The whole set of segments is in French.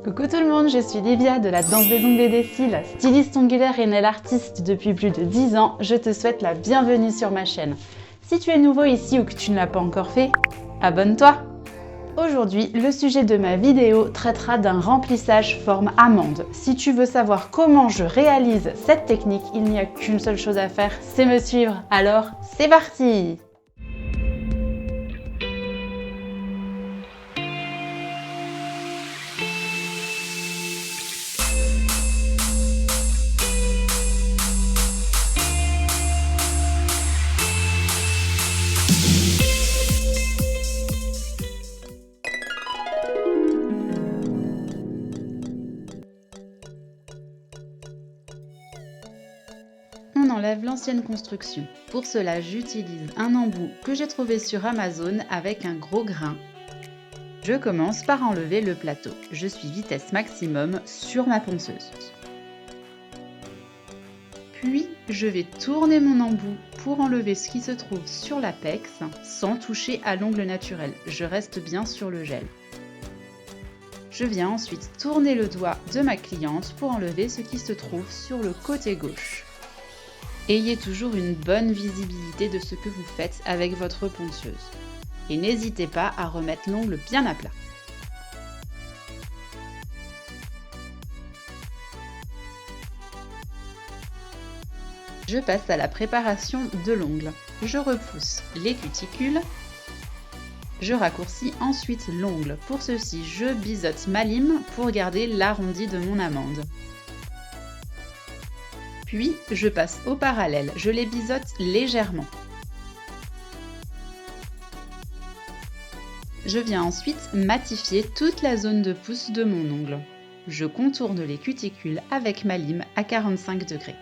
Coucou tout le monde, je suis Livia de la Danse des ongles et des cils, styliste ongulaire et nail artiste depuis plus de 10 ans. Je te souhaite la bienvenue sur ma chaîne. Si tu es nouveau ici ou que tu ne l'as pas encore fait, abonne-toi. Aujourd'hui, le sujet de ma vidéo traitera d'un remplissage forme amande. Si tu veux savoir comment je réalise cette technique, il n'y a qu'une seule chose à faire, c'est me suivre. Alors, c'est parti! On enlève l'ancienne construction. Pour cela, j'utilise un embout que j'ai trouvé sur Amazon avec un gros grain. Je commence par enlever le plateau. Je suis vitesse maximum sur ma ponceuse. Puis, je vais tourner mon embout pour enlever ce qui se trouve sur l'apex sans toucher à l'ongle naturel. Je reste bien sur le gel. Je viens ensuite tourner le doigt de ma cliente pour enlever ce qui se trouve sur le côté gauche. Ayez toujours une bonne visibilité de ce que vous faites avec votre ponceuse. Et n'hésitez pas à remettre l'ongle bien à plat. Je passe à la préparation de l'ongle. Je repousse les cuticules. Je raccourcis ensuite l'ongle. Pour ceci, je biseaute ma lime pour garder l'arrondi de mon amande. Puis, je passe au parallèle. Je les biseaute légèrement. Je viens ensuite matifier toute la zone de pouce de mon ongle. Je contourne les cuticules avec ma lime à 45 degrés.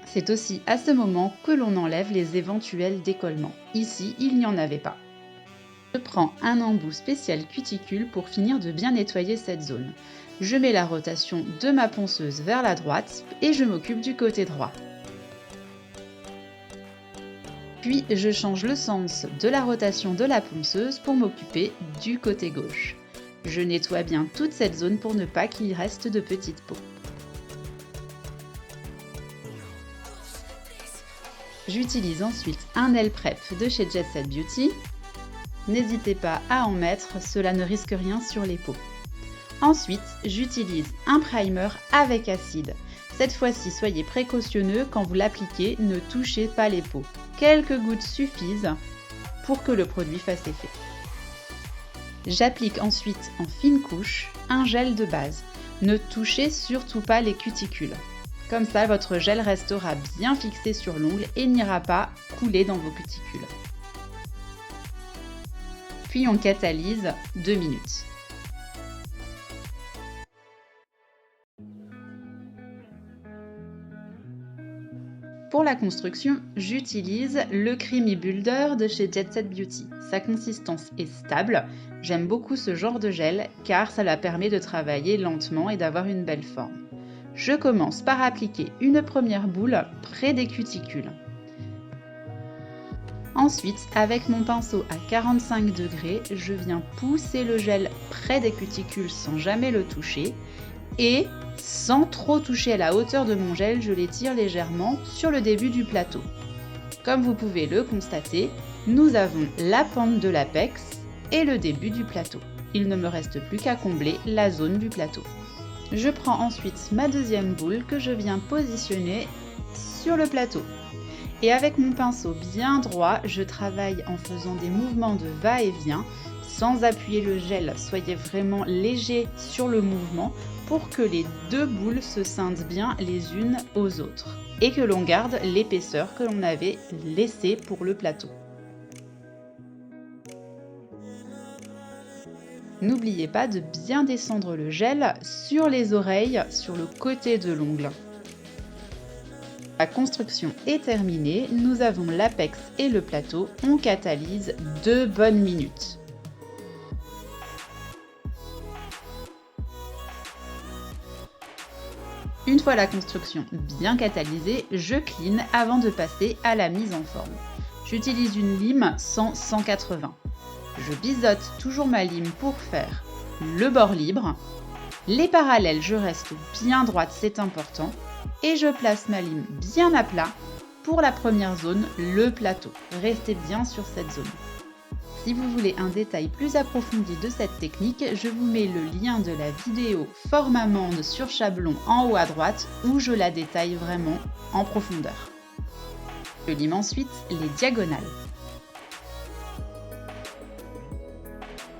C'est aussi à ce moment que l'on enlève les éventuels décollements. Ici, il n'y en avait pas. Je prends un embout spécial cuticule pour finir de bien nettoyer cette zone. Je mets la rotation de ma ponceuse vers la droite et je m'occupe du côté droit. Puis je change le sens de la rotation de la ponceuse pour m'occuper du côté gauche. Je nettoie bien toute cette zone pour ne pas qu'il reste de petites peaux. J'utilise ensuite un nail prep de chez Jet Set Beauty. N'hésitez pas à en mettre, cela ne risque rien sur les peaux. Ensuite, j'utilise un primer avec acide. Cette fois-ci, soyez précautionneux quand vous l'appliquez, ne touchez pas les peaux. Quelques gouttes suffisent pour que le produit fasse effet. J'applique ensuite en fine couche un gel de base. Ne touchez surtout pas les cuticules. Comme ça, votre gel restera bien fixé sur l'ongle et n'ira pas couler dans vos cuticules. Puis on catalyse 2 minutes. Pour la construction, j'utilise le Creamy Builder de chez Jet Set Beauty. Sa consistance est stable, j'aime beaucoup ce genre de gel car ça la permet de travailler lentement et d'avoir une belle forme. Je commence par appliquer une première boule près des cuticules. Ensuite, avec mon pinceau à 45 degrés, je viens pousser le gel près des cuticules sans jamais le toucher. Et sans trop toucher à la hauteur de mon gel, je l'étire légèrement sur le début du plateau. Comme vous pouvez le constater, nous avons la pente de l'apex et le début du plateau. Il ne me reste plus qu'à combler la zone du plateau. Je prends ensuite ma deuxième boule que je viens positionner sur le plateau. Et avec mon pinceau bien droit, je travaille en faisant des mouvements de va-et-vient sans appuyer le gel. Soyez vraiment léger sur le mouvement pour que les deux boules se scindent bien les unes aux autres et que l'on garde l'épaisseur que l'on avait laissée pour le plateau. N'oubliez pas de bien descendre le gel sur les oreilles, sur le côté de l'ongle. La construction est terminée, nous avons l'apex et le plateau, on catalyse 2 bonnes minutes. Une fois la construction bien catalysée, je clean avant de passer à la mise en forme. J'utilise une lime 100-180. Je biseaute toujours ma lime pour faire le bord libre Les parallèles, je reste bien droite, c'est important. Et je place ma lime bien à plat. Pour la première zone, le plateau. Restez bien sur cette zone. Si vous voulez un détail plus approfondi de cette technique, je vous mets le lien de la vidéo forme amande sur Chablon en haut à droite où je la détaille vraiment en profondeur. Je lime ensuite les diagonales.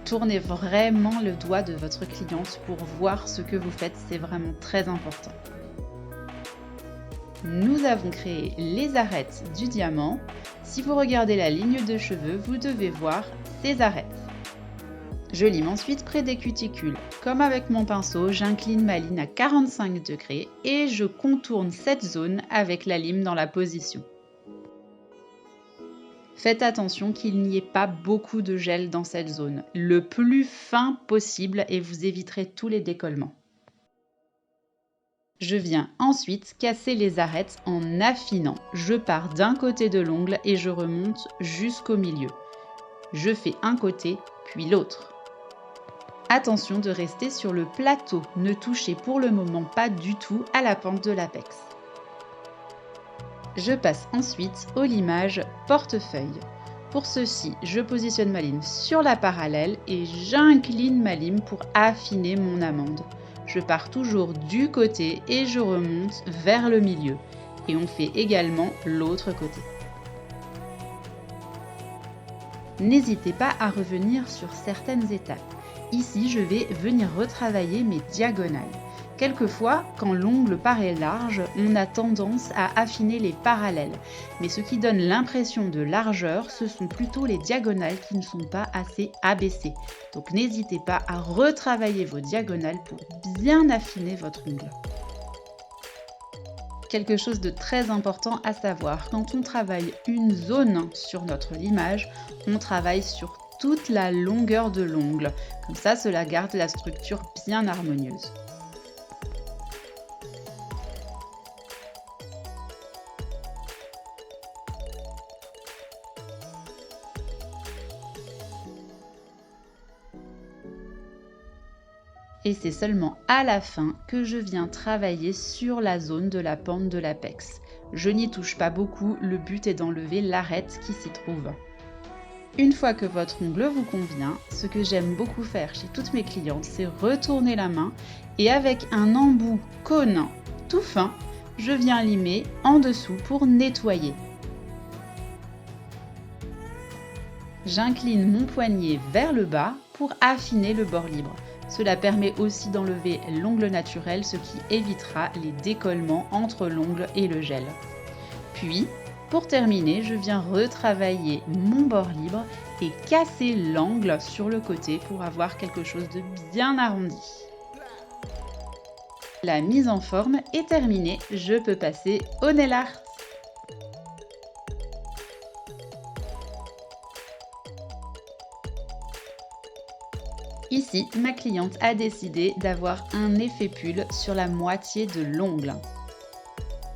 Tournez vraiment le doigt de votre cliente pour voir ce que vous faites, c'est vraiment très important. Nous avons créé les arêtes du diamant. Si vous regardez la ligne de cheveux, vous devez voir ces arêtes. Je lime ensuite près des cuticules. Comme avec mon pinceau, j'incline ma ligne à 45 degrés et je contourne cette zone avec la lime dans la position. Faites attention qu'il n'y ait pas beaucoup de gel dans cette zone, le plus fin possible et vous éviterez tous les décollements. Je viens ensuite casser les arêtes en affinant. Je pars d'un côté de l'ongle et je remonte jusqu'au milieu. Je fais un côté puis l'autre. Attention de rester sur le plateau, ne touchez pour le moment pas du tout à la pente de l'apex. Je passe ensuite au limage portefeuille. Pour ceci, je positionne ma lime sur la parallèle et j'incline ma lime pour affiner mon amande. Je pars toujours du côté et je remonte vers le milieu. Et on fait également l'autre côté. N'hésitez pas à revenir sur certaines étapes. Ici, je vais venir retravailler mes diagonales. Quelquefois, quand l'ongle paraît large, on a tendance à affiner les parallèles. Mais ce qui donne l'impression de largeur, ce sont plutôt les diagonales qui ne sont pas assez abaissées. Donc n'hésitez pas à retravailler vos diagonales pour bien affiner votre ongle. Quelque chose de très important à savoir, quand on travaille une zone sur notre limage, on travaille sur toute la longueur de l'ongle. Comme ça, cela garde la structure bien harmonieuse. Et c'est seulement à la fin que je viens travailler sur la zone de la pente de l'apex. Je n'y touche pas beaucoup, le but est d'enlever l'arête qui s'y trouve. Une fois que votre ongle vous convient, ce que j'aime beaucoup faire chez toutes mes clientes, c'est retourner la main et avec un embout cône tout fin, je viens limer en dessous pour nettoyer. J'incline mon poignet vers le bas pour affiner le bord libre. Cela permet aussi d'enlever l'ongle naturel, ce qui évitera les décollements entre l'ongle et le gel. Puis, pour terminer, je viens retravailler mon bord libre et casser l'angle sur le côté pour avoir quelque chose de bien arrondi. La mise en forme est terminée, je peux passer au nail art. Ici, ma cliente a décidé d'avoir un effet pull sur la moitié de l'ongle.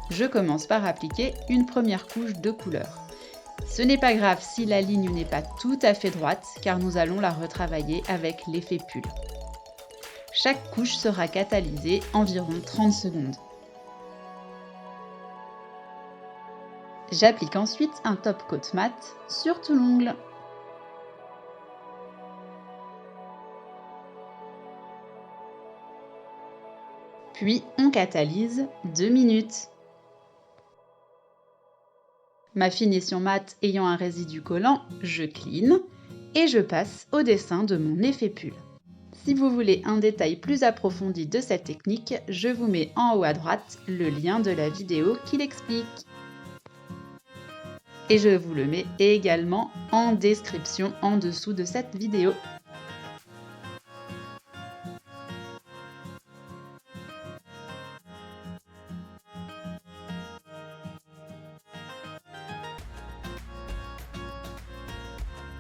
Je commence par appliquer une première couche de couleur. Ce n'est pas grave si la ligne n'est pas tout à fait droite, car nous allons la retravailler avec l'effet pull. Chaque couche sera catalysée environ 30 secondes. J'applique ensuite un top coat mat sur tout l'ongle. Puis on catalyse 2 minutes. Ma finition mat ayant un résidu collant, je clean et je passe au dessin de mon effet pull. Si vous voulez un détail plus approfondi de cette technique, je vous mets en haut à droite le lien de la vidéo qui l'explique. Et je vous le mets également en description en dessous de cette vidéo.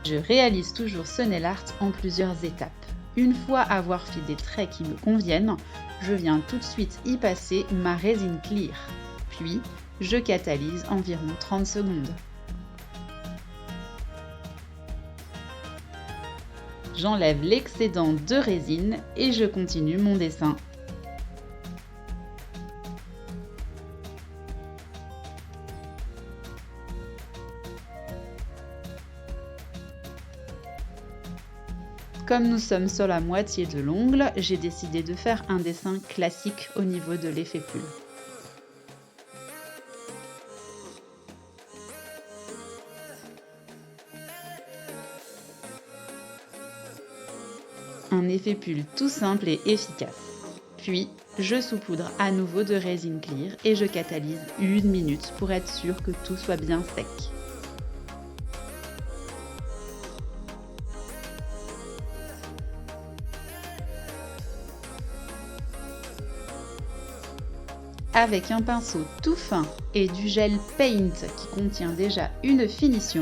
Je réalise toujours ce nail art en plusieurs étapes. Une fois avoir fait des traits qui me conviennent, je viens tout de suite y passer ma résine clear. Puis, je catalyse environ 30 secondes. j'enlève l'excédent de résine et je continue mon dessin. Comme nous sommes sur la moitié de l'ongle, j'ai décidé de faire un dessin classique au niveau de l'effet pull. Un effet pull tout simple et efficace. Puis, je saupoudre à nouveau de résine clear et je catalyse 1 minute pour être sûr que tout soit bien sec. Avec un pinceau tout fin et du gel paint qui contient déjà une finition,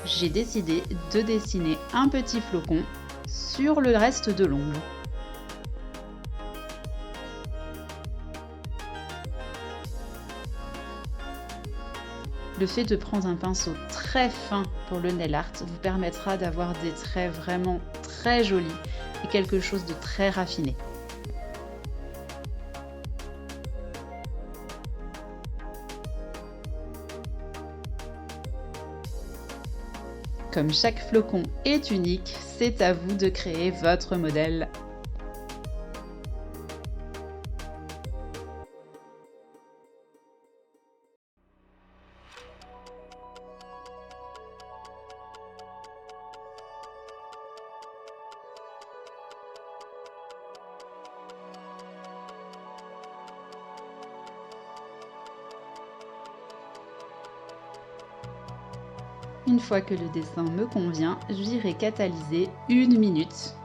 j'ai décidé de dessiner un petit flocon sur le reste de l'ongle. Le fait de prendre un pinceau très fin pour le nail art vous permettra d'avoir des traits vraiment très jolis et quelque chose de très raffiné. Comme chaque flocon est unique, c'est à vous de créer votre modèle. Une fois que le dessin me convient, j'irai catalyser 1 minute.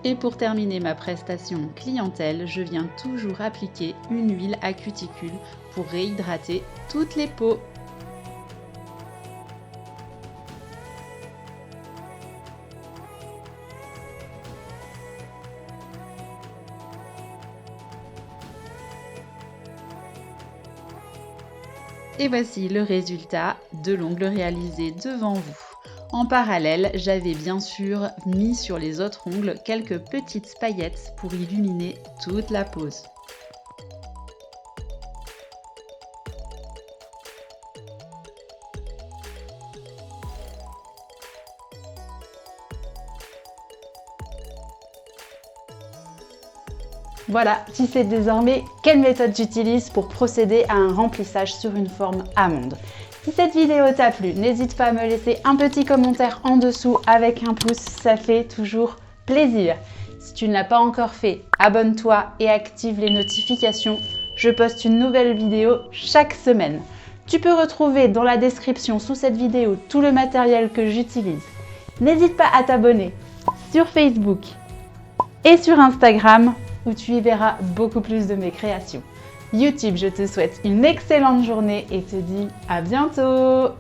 Et pour terminer ma prestation clientèle, je viens toujours appliquer une huile à cuticule pour réhydrater toutes les peaux. Et voici le résultat de l'ongle réalisé devant vous. En parallèle, j'avais bien sûr mis sur les autres ongles quelques petites paillettes pour illuminer toute la pose. Voilà, tu sais désormais quelle méthode j'utilise pour procéder à un remplissage sur une forme amande. Si cette vidéo t'a plu, n'hésite pas à me laisser un petit commentaire en dessous avec un pouce, ça fait toujours plaisir. Si tu ne l'as pas encore fait, abonne-toi et active les notifications. Je poste une nouvelle vidéo chaque semaine. Tu peux retrouver dans la description sous cette vidéo tout le matériel que j'utilise. N'hésite pas à t'abonner sur Facebook et sur Instagram, où tu y verras beaucoup plus de mes créations. YouTube, je te souhaite une excellente journée et te dis à bientôt!